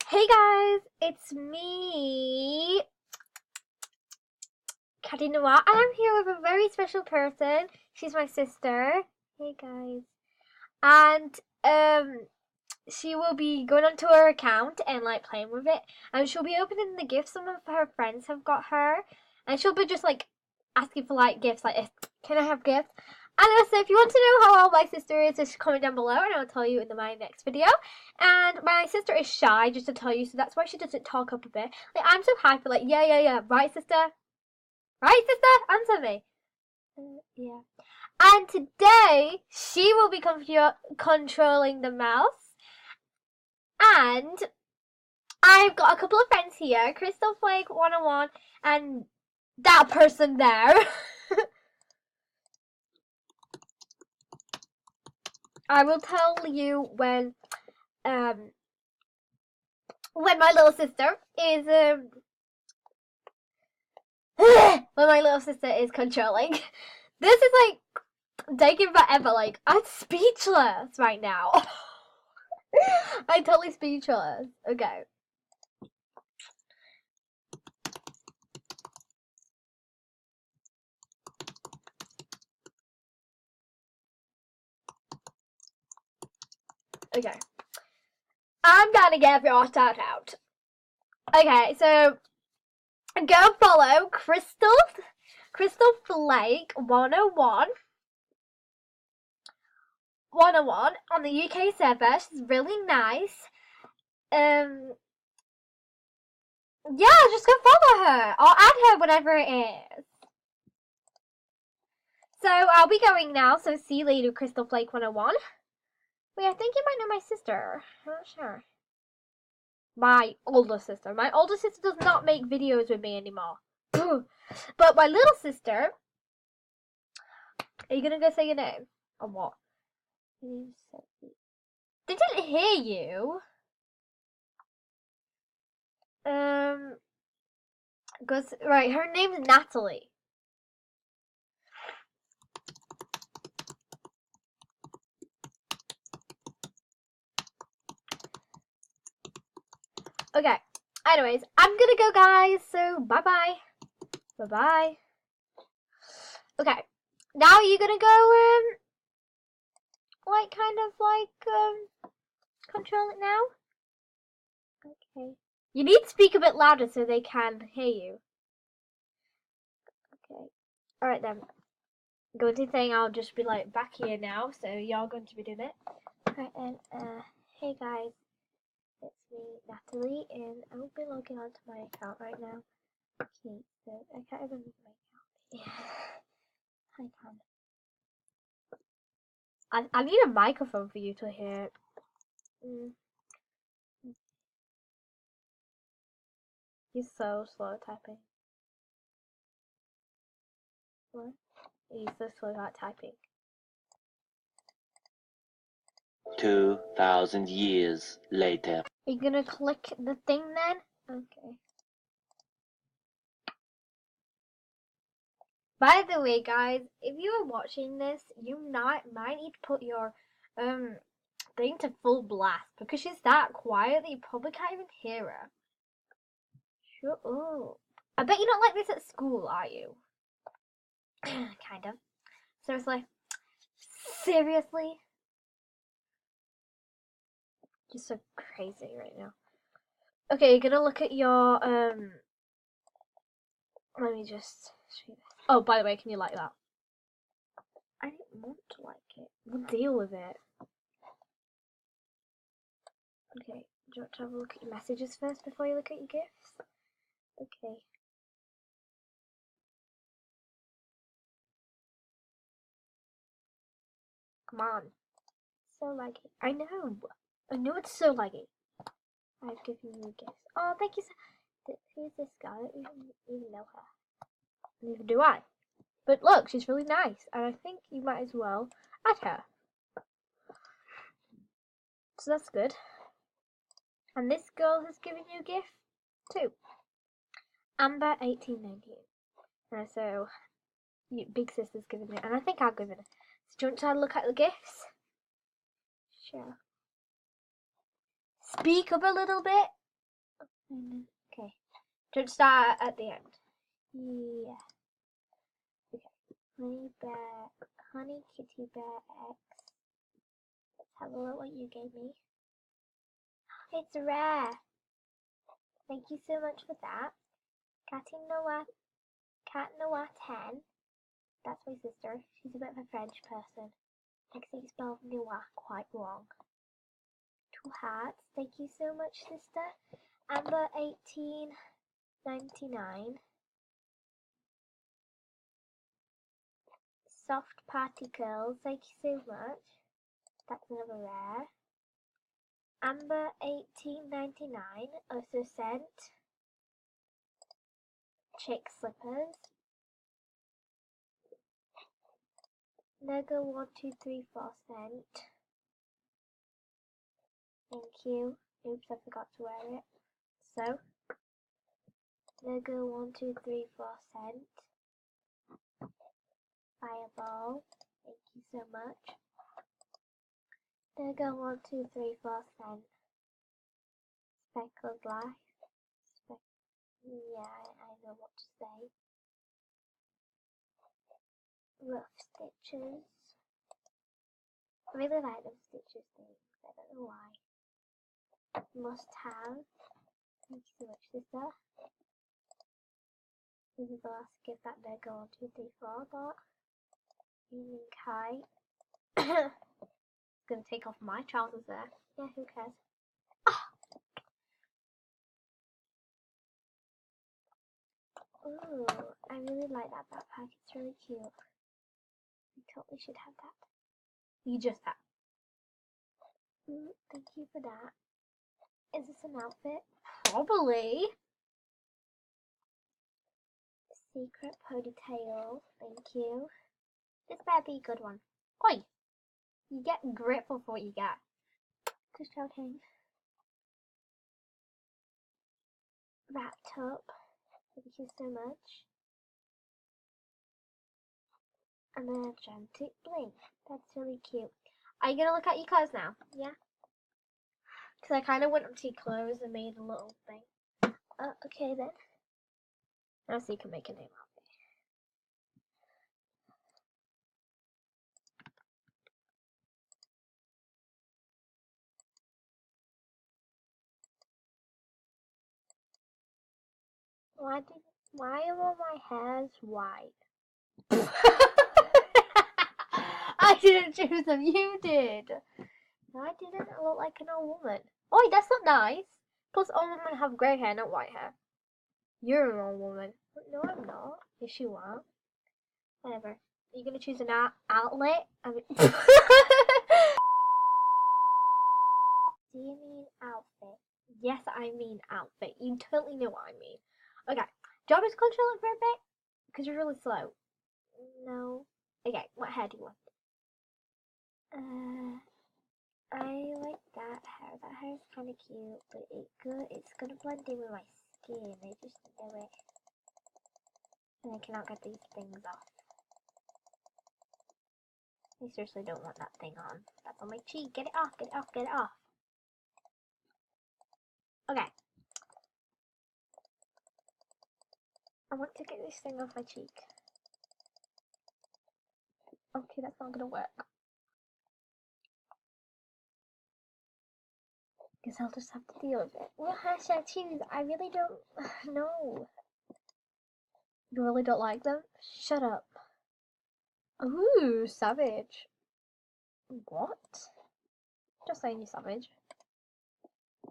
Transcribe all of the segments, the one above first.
Hey guys, it's me, Caddy Noir, and I'm here with a very special person. She's my sister. Hey guys. And she will be going onto her account and like playing with it, and she'll be opening the gifts some of her friends have got her, and she'll be just like asking for like gifts, like, can I have gifts? And also, if you want to know how old my sister is, just comment down below and I'll tell you in my next video. And my sister is shy, just to tell you, so that's why she doesn't talk up a bit. Like, I'm so hyper, like, yeah. Right, sister? Right, sister? Answer me. Yeah. And today, she will be controlling the mouse. And I've got a couple of friends here, Crystal Flake 101 and that person there. I will tell you when my little sister is when my little sister is controlling. This is like taking forever. Like, I'm speechless right now. I'm totally speechless. Okay. Okay. I'm gonna give your shout out. Okay, so go follow Crystal Flake 101 on the UK server. She's really nice. Yeah, just go follow her. I'll add her whatever it is. So I'll be going now, so see you later, Crystal Flake 101. Wait, I think you might know my sister. I'm not sure. My older sister. My older sister does not make videos with me anymore. But my little sister... Are you gonna go say your name? Or what? They didn't hear you. Right, her name's Natalie. Okay. Anyways, I'm gonna go, guys. So bye. Okay. Now you're gonna go like kind of like control it now. Okay. You need to speak a bit louder so they can hear you. Okay. Alright then. Going to thing, I'll just be like back here now, so y'all going to be doing it. Alright then, hey guys. It's me, Natalie, and I will be logging onto my account right now. Okay, so I can't remember my account. Yeah. I can. I need a microphone for you to hear. You're so slow typing. What? You're so slow at typing. 2,000 years later. Are you gonna click the thing then? Okay. By the way, guys, if you are watching this, you might need to put your thing to full blast because she's that quiet that you probably can't even hear her. Shut up. I bet you're not like this at school, are you? Kind of. Seriously? Seriously? Just so crazy right now. Okay, you're gonna look at your let me just show you this. Oh, by the way, can you like that? I didn't want to like it. We'll deal with it. Okay, do you want to have a look at your messages first before you look at your gifts? Okay. Come on. So laggy. I know. I know it's so laggy. I've given you gifts. Oh, thank you so. Who's this guy? I don't even know her. Neither do I. But look, she's really nice, and I think you might as well add her. So that's good. And this girl has given you a gift too. Amber 1819. So big sister's given it, and I think I've given it. So do you want to look at the gifts? Sure. Speak up a little bit. Okay. Don't start at the end. Yeah. Okay. Honey Bear, Honey Kitty Bear X. Let's have a look what you gave me. It's rare. Thank you so much for that. Cat Noah 10. That's my sister. She's a bit of a French person. I think you spelled Noah quite wrong. 2 hearts. Thank you so much, sister. Amber 1899. Soft Particles. Thank you so much. That's another rare. Amber 1899 also sent Chick Slippers. Nega 1234 sent. Thank you. Oops, I forgot to wear it. So, Nega 1234 sent. Fireball. Thank you so much. Nega 1234 sent. Speckled Life. Yeah, I know what to say. Rough Stitches. I really like those Stitches things. I don't know why. Must Have. Thank you so much, sister. This is the last gift that Nega 1234 got. Evening Kite. Gonna take off my trousers there. Yeah, who cares? Ooh, I really like that backpack. It's really cute. I totally should have that. You just have. Ooh, thank you for that. Is this an outfit? Probably. Secret ponytail. Thank you. This better be a good one. Oi! You get grateful for what you get. Just joking. Wrapped up. Thank you so much. And then Gigantic Bling. That's really cute. Are you gonna look at your clothes now? Yeah? Because I kind of went up to your clothes and made a little thing. Okay then. Now so you can make a name out of it. Why are all my hairs white? I didn't choose them, you did. No, I didn't. I look like an old woman. Oh, that's not nice. Plus, old women have grey hair, not white hair. You're an old woman. No, I'm not. Yes, you are. Whatever. Are you gonna choose an outlet? I mean, do you mean outfit? Yes, I mean outfit. You totally know what I mean. Okay. Do you want me to control it for a bit? Because you're really slow. No. Okay, what hair do you want? I like that hair. That hair is kind of cute, but it's gonna blend in with my skin. I just know it. And I cannot get these things off. I seriously don't want that thing on. That's on my cheek. Get it off, get it off, get it off. Okay. I want to get this thing off my cheek. Okay, that's not gonna work. Guess I'll just have to deal with it. What hair should I choose? I really don't know. You really don't like them? Shut up. Ooh, savage. What? Just saying you're savage.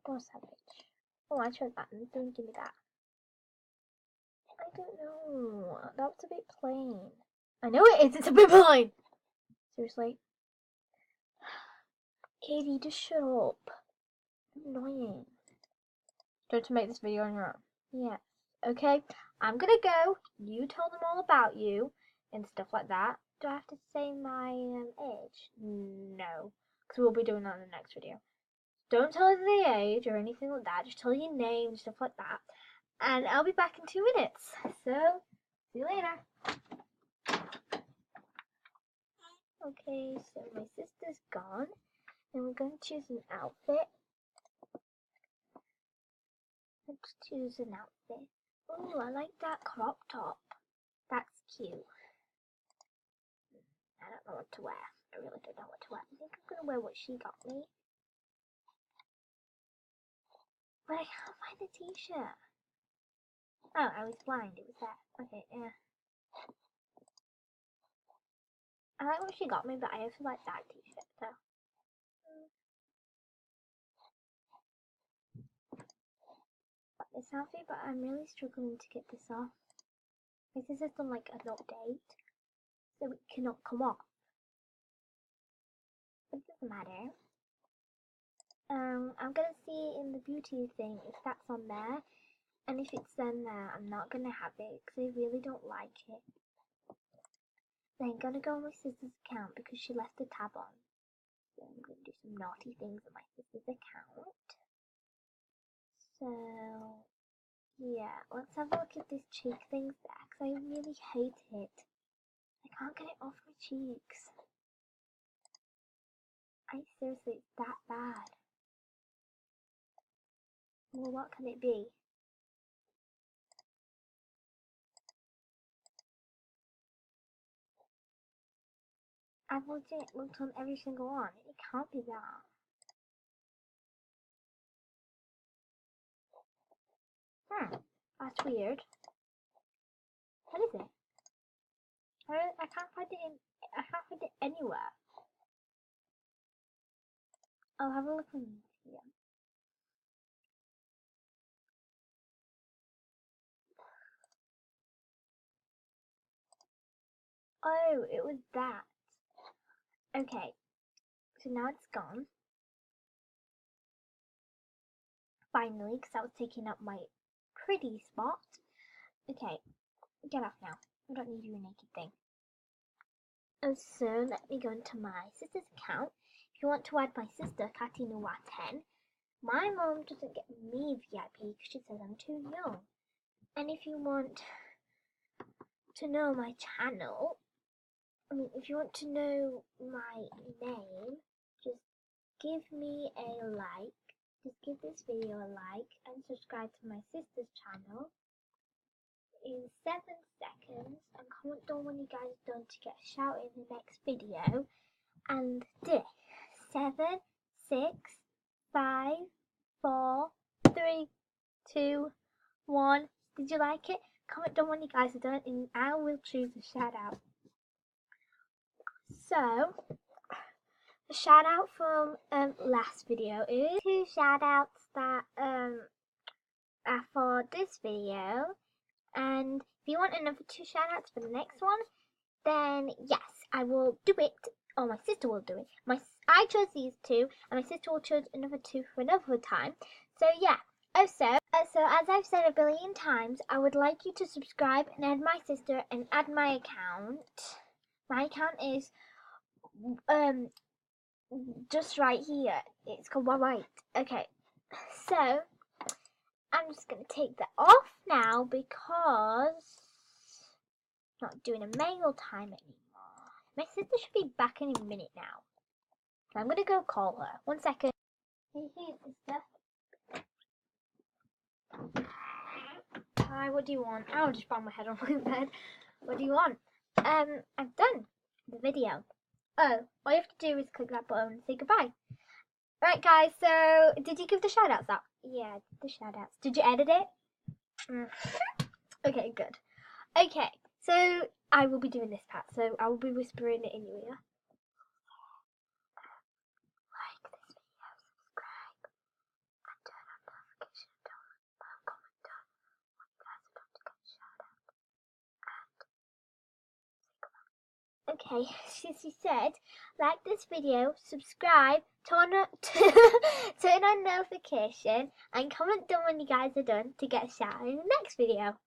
Or savage. Oh, I chose that. Don't give me that. I don't know. That was a bit plain. I know it is. It's a bit plain. Seriously. Katie, just shut up. Annoying. Do you want to make this video on your own? Yes. Okay. I'm gonna go. You tell them all about you and stuff like that. Do I have to say my age? No. Because we'll be doing that in the next video. Don't tell us the age or anything like that. Just tell your name and stuff like that. And I'll be back in 2 minutes. So, see you later. Okay, so my sister's gone. And we're going to choose an outfit. Let's choose an outfit. Oh, I like that crop top. That's cute. I don't know what to wear. I really don't know what to wear. I think I'm gonna wear what she got me. But I can't find the t-shirt. Oh, I was blind. It was there. Okay, yeah. I like what she got me, but I also like that t-shirt, so. Got this outfit, but I'm really struggling to get this off. This is just on like an update, so it cannot come off. But it doesn't matter. I'm gonna see in the beauty thing if that's on there, and if it's then there, I'm not gonna have it because I really don't like it. Then I'm gonna go on my sister's account because she left a tab on. So I'm gonna do some naughty things on my sister's account. So yeah, let's have a look at this cheek thing there because I really hate it. I can't get it off my cheeks. Seriously, it's that bad. Well, what can it be? I've legit looked on every single one. It can't be that. That's weird. What is it? I can't find it I can't find it anywhere. I'll have a look on here. Oh, it was that. Okay, so now it's gone. Finally, because that was taking up my pretty spot. Okay, get off now. I don't need your naked thing. And so let me go into my sister's account. If you want to add my sister, Katinowa10, my mom doesn't get me VIP because she says I'm too young. And if you want to know my channel, if you want to know my name, just give me a like. Just give this video a like and subscribe to my sister's channel in 7 seconds and comment down when you guys are done to get a shout in the next video. And this 7, 6, 5, 4, 3, 2, 1. Did you like it? Comment down when you guys are done and I will choose a shout out. So the shout out from last video is 2 shout outs that are for this video, and if you want another 2 shout outs for the next one, then yes, I will do it, or my sister will do it. I chose these 2 and my sister will choose another 2 for another time. So yeah, also as I've said a billion times, I would like you to subscribe and add my sister and add my account. My account is just right here. It's called White. Okay, so I'm just gonna take that off now because I'm not doing a mail time anymore. My sister should be back any minute now. I'm gonna go call her. 1 second. Hey, sister. Hi, what do you want? I'll just bang my head on my bed. What do you want? I've done the video. Oh, all you have to do is click that button and say goodbye. Alright guys, so did you give the shout outs out? Yeah, the shout outs. Did you edit it? Okay, good. Okay, so I will be doing this part, so I will be whispering it in your ear. Like this video, subscribe, and turn on notification bell, comment down when you guys are done to get a shout out. And say goodbye. Okay, she said, like this video, subscribe, turn on notification, and comment down when you guys are done to get a shout out in the next video.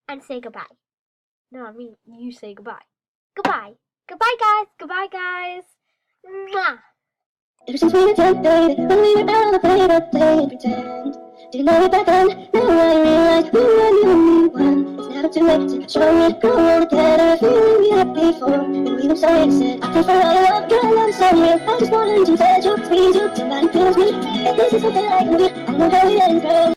And say goodbye. No, I mean you say goodbye. Goodbye. Goodbye guys. Goodbye guys. Mwah. Ever since we were 10, baby, when we were down, I played up, play and pretend. Didn't know it back then, now I realize who I knew when. It's never too late to show it, go all together, feeling we had before. When we were so innocent, I can find all your love, girl, I'm so real. I just wanted to touch you, squeeze you, somebody feels me. And this is something like me, I know how it ends, girl.